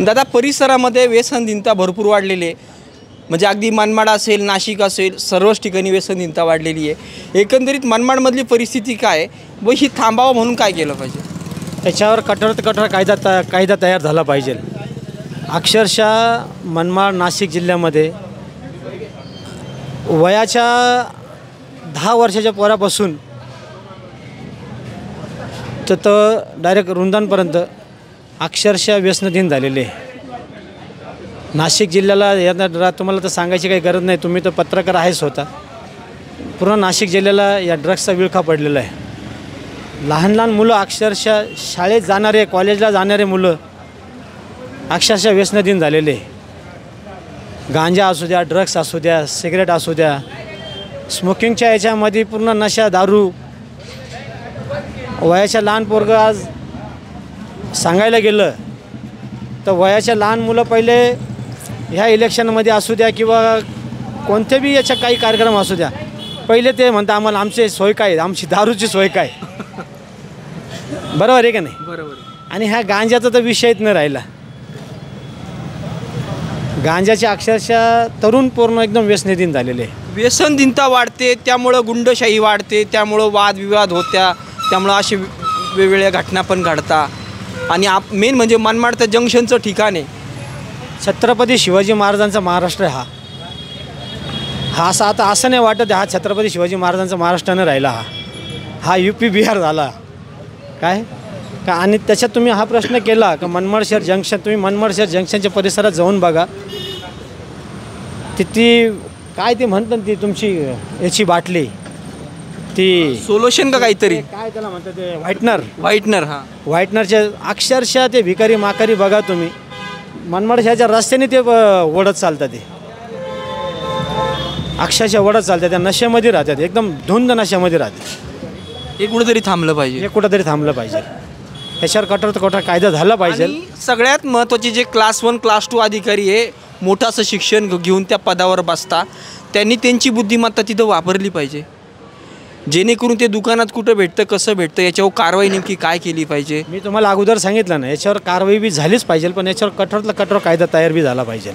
दादा व्यसनदिनता व्यसनदिनता भरपूर वाढलेली आहे, म्हणजे अगदी मनमाड असेल, नाशिक असेल, सर्वच ठिकाणी व्यसनदिनता वाढलेली आहे. एकंदरीत मनमाडमधली परिस्थिती काय व ही थांबावं म्हणून काय केलं पाहिजे? त्याच्यावर कठोर कायदा तयार झाला पाहिजे. अक्षरशः मनमाड नाशिक जिल्ह्यामध्ये वयाच्या 10 वर्षाच्या पोरापासून तर डायरेक्ट रुंदांपर्यंत अक्षरशः व्यसनधीन झालेले. नाशिक जिल्ह्याला या तुम्हाला तर सांगायची काही गरज नाही, तुम्ही तर पत्रकार आहेच होता. पूर्ण नाशिक जिल्ह्याला या ड्रग्सचा विळखा पडलेला आहे. लहान लहान मुलं अक्षरशः शाळेत जाणारे, कॉलेजला जाणारे मुलं अक्षरशः व्यसनाधीन झालेले. गांजा असू द्या, ड्रग्स असू द्या, सिगरेट असू द्या, स्मोकिंगच्या याच्यामध्ये पूर्ण नशा, दारू. वयाच्या लहान पोरगं आज सांगायला गेलं तर वयाच्या लहान मुलं पहिले ह्या इलेक्शनमध्ये असू द्या किंवा कोणते बी याच्या काही कार्यक्रम असू द्या, पहिले ते म्हणतात आम्हाला आमची सोय काय, आमची दारूची सोय काय. बरोबर आहे का नाही? बरोबर. आणि ह्या गांजाचा तर विषयच नाही राहिला. गांजाचे अक्षरशः तरुण पूर्ण एकदम व्यसनाधीन झालेले. व्यसनदिनता वाढते, त्यामुळं गुंडशाही वाढते, त्यामुळं वादविवाद होत्या, त्यामुळं असे वेगवेगळ्या घटना पण घडतात. आणि मेन म्हणजे मनमाड तर जंक्शनचं ठिकाण आहे. छत्रपती शिवाजी महाराजांचा महाराष्ट्र हा असा आता असं नाही वाटत हा छत्रपती शिवाजी महाराजांचा महाराष्ट्रानं राहिला. हा UP बिहार झाला काय का. आणि त्याच्यात तुम्ही हा प्रश्न केला का मनमाड शहर जंक्शन, तुम्ही मनमाड शहर जंक्शनच्या परिसरात जाऊन बघा. ती काय ते म्हणतात ती तुमची याची बाटली, ती सोल्युशन का काहीतरी काय त्याला म्हणतात ते व्हाईटनर. हां, व्हाईटनरचे अक्षरशः ते भिकारी माकारी बघा तुम्ही. मनमाड शहराच्या रस्त्याने ते ओढत चालतात, ते अक्षरशः ओढत चालतात. त्या नशेमध्ये राहतात, एकदम धुंद नशेमध्ये राहतात. हे कुठेतरी थांबलं पाहिजे. हे कुठंतरी थांबलं पाहिजे. त्याच्यावर कठोर कायदा झाला पाहिजे. आणि सगळ्यात महत्त्वाचे जे क्लास 1 क्लास 2 अधिकारी आहे, मोठं असं शिक्षण घेऊन त्या पदावर बसता, त्यांनी त्यांची बुद्धिमत्ता तिथं वापरली पाहिजे, जेणेकरून ते दुकानात कुठं भेटतं, कसं भेटतं, याच्यावर कारवाई नेमकी काय केली पाहिजे. मी तुम्हाला अगोदर सांगितलं ना, याच्यावर कारवाई बी झालीच पाहिजे, पण याच्यावर कठोर कायदा तयार बी झाला पाहिजे.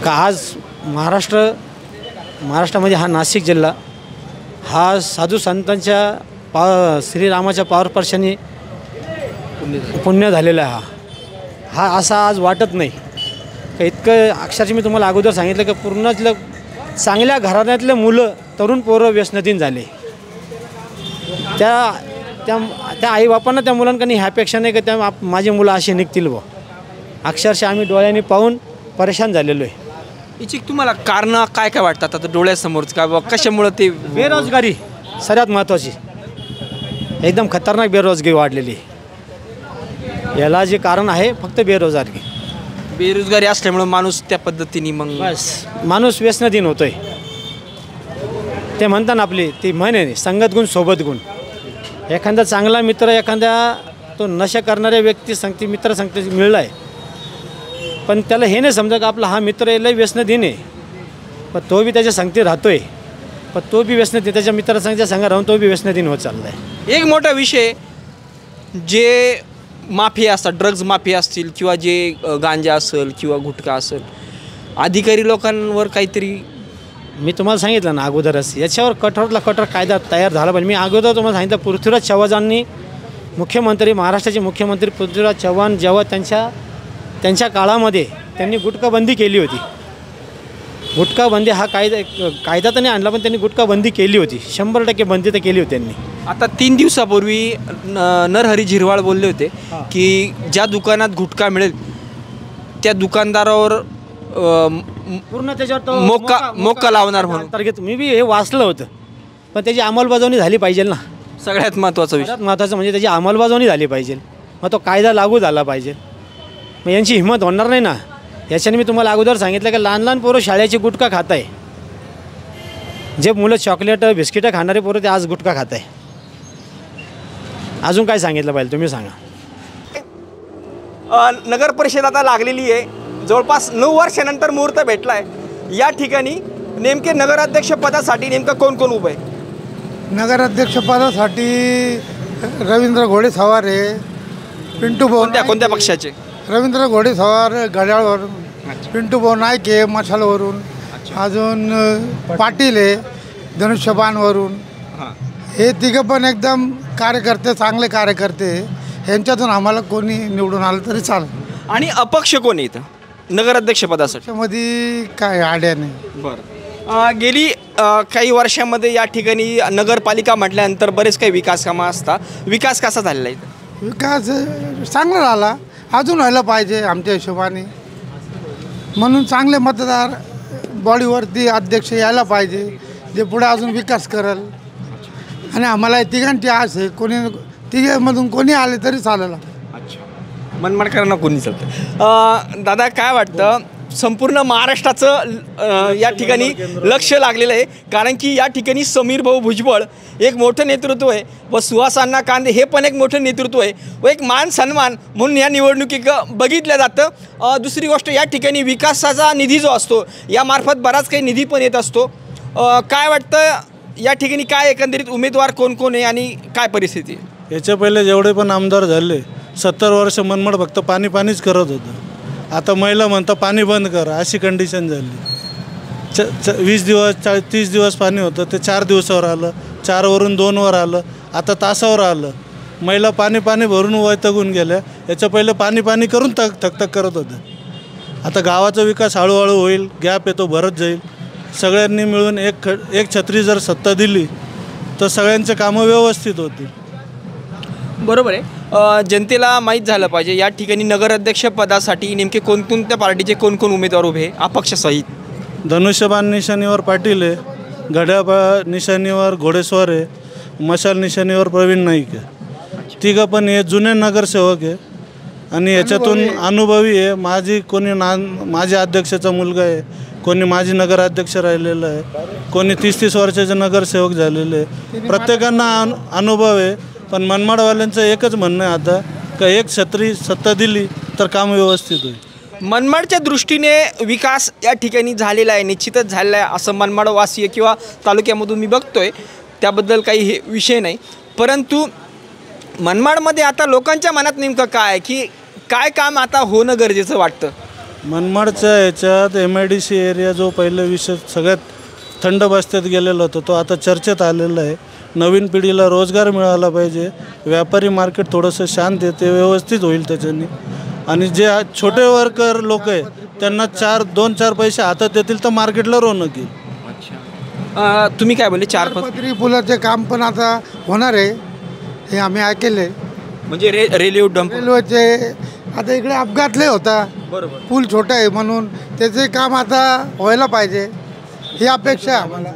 का आज महाराष्ट्रामध्ये हा नाशिक जिल्हा हा साधू संतांच्या श्रीरामाच्या पावरस्पर्शाने पुण्य झालेला आहे. हा असा आज वाटत नाही का. इतकं अक्षरशः मी तुम्हाला अगोदर सांगितलं की पूर्णतलं चांगल्या घराण्यातले मुलं, तरुण पोरं व्यसनाधीन झाले. त्या आईबापांना त्या मुलांकडे ह्या अपेक्षा नाही की त्या माझी मुलं अशी निघतील बुवा. अक्षरशः आम्ही डोळ्यांनी पाहून परेशान झालेलो आहे. याची तुम्हाला कारणं काय काय वाटतात आता डोळ्यासमोरच का बाबा, कशामुळं ते? बेरोजगारी सर्वात महत्त्वाची, एकदम खतरनाक बेरोजगारी वाढलेली. याला जे कारण आहे फक्त बेरोजगारी असल्यामुळं माणूस त्या पद्धतीने मग माणूस व्यसनाधीन होतोय. ते म्हणतात ना आपली ती म्हण आहे, संगत गुण सोबत गुण. एखादा चांगला मित्र, एखाद्या तो नशा करणाऱ्या व्यक्ती सांगते, मित्र सांगते मिळला आहे, पण त्याला हे नाही समजा का आपला हा मित्र लय व्यसनाधीन आहे, पण तो बी त्याच्या संगती राहतोय, पण तो बी व्यसनाधीन, त्याच्या मित्रांच्या संग राहून तो बी व्यसनाधीन होत चालला आहे. एक मोठा विषय, जे माफिया असतात, ड्रग्ज माफिया असतील किंवा जे गांजा असेल किंवा गुटखा असेल, अधिकारी लोकांवर काहीतरी, मी तुम्हाला सांगितलं ना अगोदरच, याच्यावर कठोर कायदा तयार झाला पाहिजे. मी अगोदर तुम्हाला सांगितलं, पृथ्वीराज चव्हाणांनी मुख्यमंत्री, महाराष्ट्राचे मुख्यमंत्री पृथ्वीराज चव्हाण जेव्हा त्यांच्या काळामध्ये त्यांनी गुटखाबंदी केली होती. गुटखाबंदी हा कायदा तर नाही आणला, पण त्यांनी गुटखाबंदी केली होती. 100% बंदी तर केली होती त्यांनी. आता 3 दिवसापूर्वी नरहरी झिरवाळ बोलले होते की ज्या दुकानात गुटखा मिळेल त्या दुकानदारावर पूर्ण त्याच्यावर मोक्का लावणार म्हणून. तर मी बी हे वाचलं होतं, पण त्याची अंमलबजावणी झाली पाहिजे ना. सगळ्यात महत्त्वाचा विषय, महत्त्वाचं म्हणजे त्याची अंमलबजावणी झाली पाहिजे. मग तो कायदा लागू झाला पाहिजे. मग यांची हिंमत होणार नाही ना. याच्याने मी तुम्हाला अगोदर सांगितलं की लहान पोरं शाळेची गुटखा खात आहे. जे मुलं चॉकलेट बिस्किटं खाणारे पोरं ते आज गुटखा खात आहे. अजून काय सांगितलं पाहिजे तुम्ही सांगा. नगर परिषद आता लागलेली आहे, जवळपास 9 वर्षानंतर मुहूर्त भेटला आहे. या ठिकाणी नेमके नगराध्यक्षपदासाठी नेमकं कोण कोण उभं आहे? नगराध्यक्षपदासाठी रवींद्र घोडेसवार, पिंटू भाऊ. कोणत्या पक्षाचे? रवींद्र घोडेसवार घड्याळवरून, पिंटू भाऊ नाईक मशालवरून, अजून पाटील आहे धनुष्यबाणवरून. हे तिघं पण एकदम कार्यकर्ते, चांगले कार्यकर्ते. ह्यांच्यातून आम्हाला कोणी निवडून आलं तरी चालेल. आणि अपक्ष कोण आहे इथं नगराध्यक्षपदासाठी? मध्ये काय आड्या नाही. बरं, गेली काही वर्षामध्ये या ठिकाणी नगरपालिका म्हटल्यानंतर बरेच काही विकास कामं असतात. विकास कसा झालेला आहे इथं? विकास चांगला झाला, अजून व्हायला पाहिजे आमच्या हिशोबाने. म्हणून चांगले मतदार बॉडीवरती अध्यक्ष यायला पाहिजे, जे पुढे अजून विकास करेल. आणि आम्हाला तिघांची आस आहे, कोणी तिघांमधून कोणी आले तरी चालेल. मनमाडकरांना कोणी चालतं. दादा काय वाटतं, संपूर्ण महाराष्ट्राचं या ठिकाणी लक्ष लागलेलं आहे, कारण की या ठिकाणी समीर भाऊ भुजबळ एक मोठं नेतृत्व आहे व सुहास अण्णा कांदे हे पण एक मोठं नेतृत्व आहे व एक मान सन्मान म्हणून या निवडणुकीत बघितलं जातं. दुसरी गोष्ट, या ठिकाणी विकासाचा निधी जो असतो यामार्फत बराच काही निधी पण येत असतो. काय वाटतं या ठिकाणी, काय एकंदरीत उमेदवार कोण कोण आहे आणि काय परिस्थिती आहे? याच्या पहिले जेवढे पण आमदार झाले 70 वर्ष मनमाड फक्त पाणीच करत होतं. आता महिला म्हणता पाणी बंद करा, अशी कंडिशन झाली. 20 दिवस 30 दिवस पाणी होतं, ते 4 दिवसावर आलं, 4वरून 2वर आलं, आता तासावर आलं. महिला पाणी भरून वैतागून गेल्या. याच्या पहिले पाणी करून थकथक करत होत्या. आता गावाचा विकास हळूहळू होईल, गॅप येतो भरत जाईल. सगळ्यांनी मिळून एक छत्री जर सत्ता दिली तर सगळ्यांचे कामं व्यवस्थित होतील. बरोबर आहे. जनतेला माहीत झालं पाहिजे या ठिकाणी नगराध्यक्ष पदासाठी नेमके कोणकोणत्या पार्टीचे कोण उमेदवार उभे आहे अपक्षसहित? धनुष्यबाण निशाणीवर पाटील आहे, घड्याळ निशाणीवर घोडेस्वार आहे, मशाल निशाणीवर प्रवीण नाईक आहे. तिघं पण हे जुने नगरसेवक आहे आणि याच्यातून अनुभवी आहे. माझी अध्यक्षाचा मुलगा आहे, कोणी माजी नगराध्यक्ष राहिलेलं आहे, कोणी 30 वर्षाचे नगरसेवक झालेले आहे. प्रत्येकांना अनुभव आहे. पण मनमाडवाल्यांचं एकच म्हणणं आहे आता का एक छत्री सत्ता दिली तर काम व्यवस्थित होईल. मनमाडच्या दृष्टीने विकास या ठिकाणी झालेला आहे, निश्चितच झालेला आहे असं मनमाडवासीय किंवा तालुक्यामधून मी बघतोय, त्याबद्दल काही हे विषय नाही. परंतु मनमाडमध्ये आता लोकांच्या मनात नेमकं काय की काय काम आता होणं गरजेचं वाटतं? मनमाडच्या ह्याच्यात MIDC एरिया जो पहिला विषय सगळ्यात थंड बस्त्यात गेलेला होता तो आता चर्चेत आलेला आहे. नवीन पिढीला रोजगार मिळाला पाहिजे, व्यापारी मार्केट थोडंसं शांत आहे, ते व्यवस्थित होईल त्याच्यानी. आणि जे छोटे वर्कर लोक आहे त्यांना 2-4 पैसे हातात येतील तर मार्केटला रोनक येईल. तुम्ही काय बोलले? 4 पदरी पुलाचे काम पण आता होणार आहे हे आम्ही ऐकले. म्हणजे रेल्वेचे आता इकडे अपघात लय होता, बरोबर, पूल छोटा आहे म्हणून त्याचे काम आता व्हायला पाहिजे ही अपेक्षा आहे आम्हाला.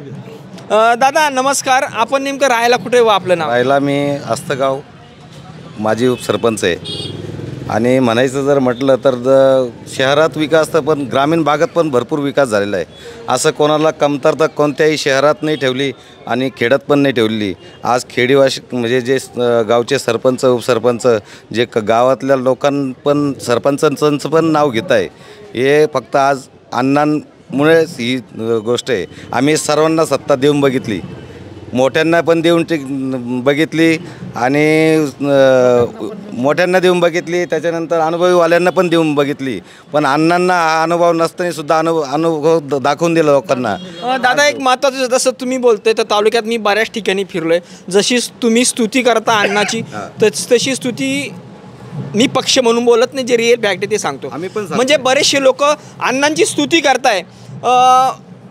दादा नमस्कार, आपण नेमकं राहायला कुठे व आपलं नाव? राहायला मी आस्तगाव माजी उपसरपंच आहे. आणि म्हणायचं जर म्हटलं तर शहरात विकास तर पण ग्रामीण भागात पण भरपूर विकास झालेला आहे. असं कोणाला कमतरता कोणत्याही शहरात नाही ठेवली आणि खेड्यात पण नाही ठेवली. आज खेडीवाशी म्हणजे जे गावचे सरपंच उपसरपंच जे गावातल्या लोकांपण सरपंचांचं पण नाव घेत आहे, हे फक्त आज अण्णांमुळेच ही गोष्ट आहे. आम्ही सर्वांना सत्ता देऊन बघितली, मोठ्यांना पण देऊन बघितली आणि मोठ्यांना देऊन बघितली, त्याच्यानंतर अनुभवीवाल्यांना पण देऊन बघितली. पण अण्णांना हा अनुभव नसताना सुद्धा अनुभव दाखवून दिला लोकांना. दादा एक महत्त्वाचं, जसं तुम्ही बोलतोय तर तालुक्यात मी बऱ्याच ठिकाणी फिरलोय, जशी तुम्ही स्तुती करता अण्णाची तशी स्तुती मी पक्ष म्हणून बोलत नाही, जे रिअल फॅक्ट आहे ते सांगतो. म्हणजे बरेचसे लोक अण्णांची स्तुती करताय.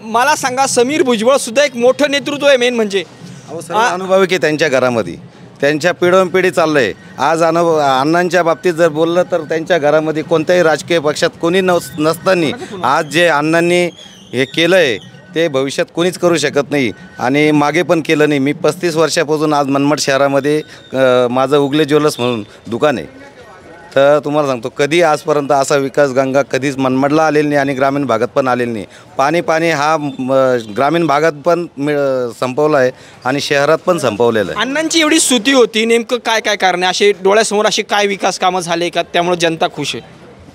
मला सांगा, समीर भुजबळ सुद्धा एक मोठं नेतृत्व आहे, मेन म्हणजे अनुभवी की त्यांच्या घरामध्ये त्यांच्या पिढी चाललं आहे. आज अण्णांच्या बाबतीत जर बोललं तर त्यांच्या घरामध्ये कोणत्याही राजकीय पक्षात कोणी नसताना आज जे अण्णांनी हे केलं आहे ते भविष्यात कोणीच करू शकत नाही आणि मागे पण केलं नाही. मी 35 वर्षापासून आज मनमाड शहरामध्ये माझं उगले ज्वेलर्स म्हणून दुकान आहे. तर तुम्हाला सांगतो, कधी आजपर्यंत असा विकास गंगा कधीच मनमाडला आलेली नाही आणि ग्रामीण भागात पण आलेली नाही. पाणी हा ग्रामीण भागात पण संपवला आहे आणि शहरात पण संपवलेलं आहे. अण्णांची एवढी स्तुती होती, नेमकं काय काय कारण आहे? असे डोळ्यासमोर असे काय विकास कामं झाले का त्यामुळे जनता खुश आहे?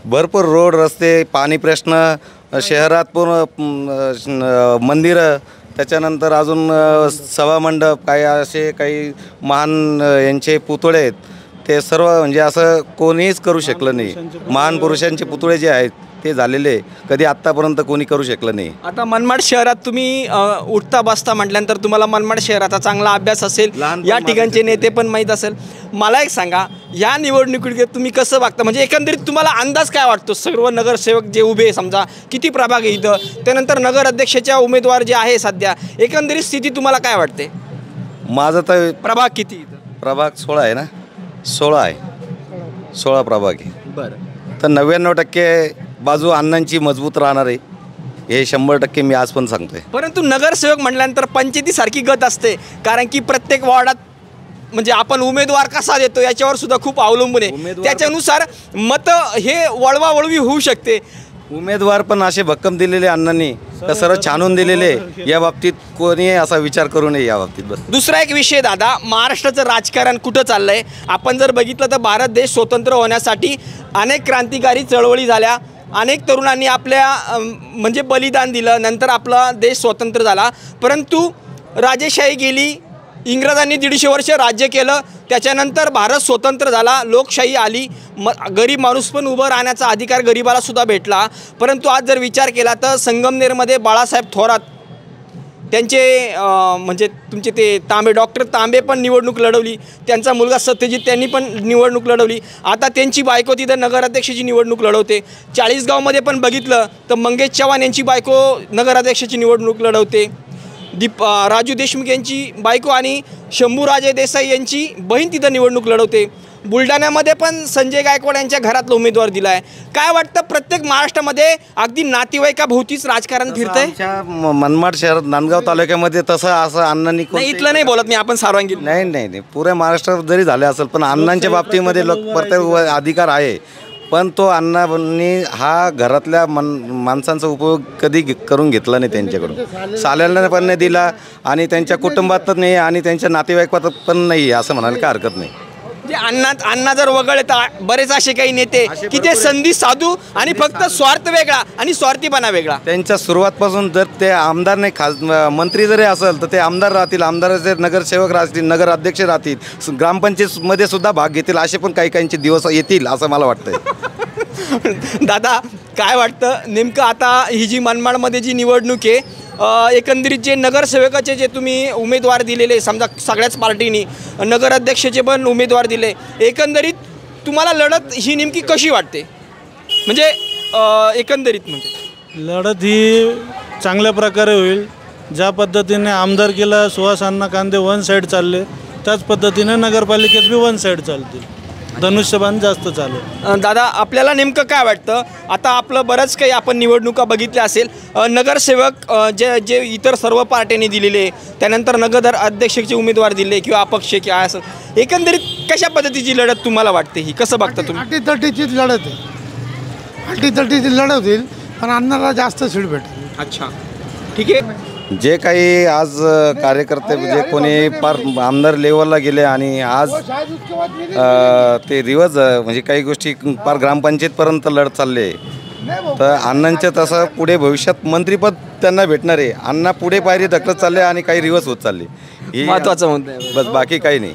भरपूर रोड, रस्ते, पाणी प्रश्न, शहरात पण मंदिरं, त्याच्यानंतर अजून सभामंडप, काही महान यांचे पुतळे आहेत, ते सर्व म्हणजे असं कोणीच करू शकलं नाही. महान पुरुषांचे पुतळे जे आहेत ते झालेले कधी आत्तापर्यंत कोणी करू शकलं नाही. आता मनमाड शहरात तुम्ही उठता बसता म्हटल्यानंतर तुम्हाला मनमाड शहराचा चांगला अभ्यास असेल, या ठिकाणचे नेते पण माहीत असेल. मला एक सांगा, या निवडणुकीत तुम्ही कसं बघता? म्हणजे एकंदरीत तुम्हाला अंदाज काय वाटतो? सर्व नगरसेवक जे उभे, समजा किती प्रभाग आहे इथं, त्यानंतर नगर अध्यक्षाच्या उमेदवार जे आहे सध्या, एकंदरीत स्थिती तुम्हाला काय वाटते? माझं तर प्रभाग किती इथं? प्रभाग 16 आहे ना, 16 प्रभाग आहे. बरं. तर 99% बाजू अण्णांची मजबूत राहणार आहे हे 100% मी आज पण सांगतोय. परंतु नगरसेवक म्हटल्यानंतर पंचायतीसारखी गत असते, कारण की प्रत्येक वॉर्डात म्हणजे आपण उमेदवार कसा देतो याच्यावर सुद्धा खूप अवलंबून आहे. त्याच्यानुसार मतं हे वळवावळवी होऊ शकते. उमेदवार पण असे भक्कम दिलेले अण्णांनी तर सर्व छानून दिलेले, या बाबतीत कोणी असा विचार करू नये या बाबतीत. बस दुसरा एक विषय दादा, महाराष्ट्राचं राजकारण कुठं चाललं आहे. आपण जर बघितलं तर भारत देश स्वतंत्र होण्यासाठी अनेक क्रांतिकारी चळवळी झाल्या, अनेक तरुणांनी आपल्या म्हणजे बलिदान दिलं, नंतर आपला देश स्वतंत्र झाला. परंतु राजेशाही गेली, इंग्रजांनी 150 वर्ष राज्य केलं, त्याच्यानंतर भारत स्वतंत्र झाला, लोकशाही आली, गरीब माणूस पण उभं राहण्याचा अधिकार गरिबाला सुद्धा भेटला. परंतु आज जर विचार केला तर संगमनेरमध्ये बाळासाहेब थोरात त्यांचे म्हणजे तुमचे ते तांबे, डॉक्टर तांबे पण निवडणूक लढवली, त्यांचा मुलगा सत्यजित त्यांनी पण निवडणूक लढवली, आता त्यांची बायको तिथं नगराध्यक्षाची निवडणूक लढवते. 40गावमध्ये पण बघितलं तर मंगेश चव्हाण यांची बायको नगराध्यक्षाची निवडणूक लढवते. राजू देशमुख यांची बायको आणि शंभूराजे देसाई यांची बहीण तिथं निवडणूक लढवते. बुलढाण्यामध्ये पण संजय गायकवाड यांच्या घरातला उमेदवार दिला आहे. काय वाटतं, प्रत्येक महाराष्ट्रामध्ये अगदी नातेवाईकाभोवतीच राजकारण फिरतंय? मनमाड शहरात, नांदगाव तालुक्यामध्ये तसं असं अण्णांनी इथलं नाही बोलत मी, आपण सर्वांगीण. नाही पुऱ्या महाराष्ट्रात जरी झाले असेल पण अण्णांच्या बाबतीमध्ये प्रत्येक अधिकार आहे. पण तो अण्णांनी हा घरातल्या माणसांचा उपयोग कधी करून घेतला नाही त्यांच्याकडून. साल्याला पण नाही दिला आणि त्यांच्या कुटुंबात नाही आणि त्यांच्या नातेवाईकात पण नाही असं म्हणायला काय हरकत नाही. अण्णा जर वगळता बरेच असे काही नेते की ते संधी साधू आणि फक्त स्वार्थ वेगळा आणि स्वार्थीपणा वेगळा. त्यांच्या सुरुवातपासून जर ते आमदार नाही, मंत्री जरी असेल तर ते आमदार राहतील, आमदाराचे नगरसेवक राहतील, नगराध्यक्ष राहतील, ग्रामपंचायतमध्ये सुद्धा भाग घेतील, असे पण काही काहींचे दिवस येतील असं मला वाटतंय. दादा काय वाटतं नेमकं आता ही जी मनमाडमध्ये जी निवडणूक आहे, एकंदरीत जे नगरसेवकाचे जे तुम्ही उमेदवार दिलेले, समजा सगळ्याच पार्टीनी नगराध्यक्षाचे पण उमेदवार दिले, एकंदरीत तुम्हाला लढत ही नेमकी कशी वाटते? म्हणजे एकंदरीत म्हणजे लढत ही चांगल्या प्रकारे होईल. ज्या पद्धतीने आमदारकीला सुहास अण्णा कांदे वन साईड चालले, त्याच पद्धतीने नगरपालिकेत बी वन साईड चालतील, धनुष्यबाण जास्त चालेल. दादा आपल्याला नेमकं काय वाटतं, आता आपलं बरंच काही आपण निवडणुका बघितल्या असेल, नगरसेवक जे इतर सर्व पार्ट्यांनी दिलेले, त्यानंतर नगर अध्यक्षाचे उमेदवार दिले किंवा अपक्ष किंवा असं, एकंदरीत कशा पद्धतीची लढत तुम्हाला वाटते? ही कसं बघता तुम्ही? अटीतटीचीच लढत आहे, अटीतटीची लढत होईल, पण अण्णाला जास्त सीट भेटेल. अच्छा ठीक आहे. जे काही आज कार्यकर्ते म्हणजे कोणी पार आमदार लेवलला गेले आणि आज ते रिवाज म्हणजे काही गोष्टी पार ग्रामपंचायतपर्यंत लढत चालले, तर अण्णांचं तसं पुढे भविष्यात मंत्रीपद त्यांना भेटणार आहे. अण्णा पुढे पायरी ढकलत चालले आणि काही रिवर्स होत चालले, ही महत्त्वाचं मुद्दा आहे. बस, बाकी काही नाही.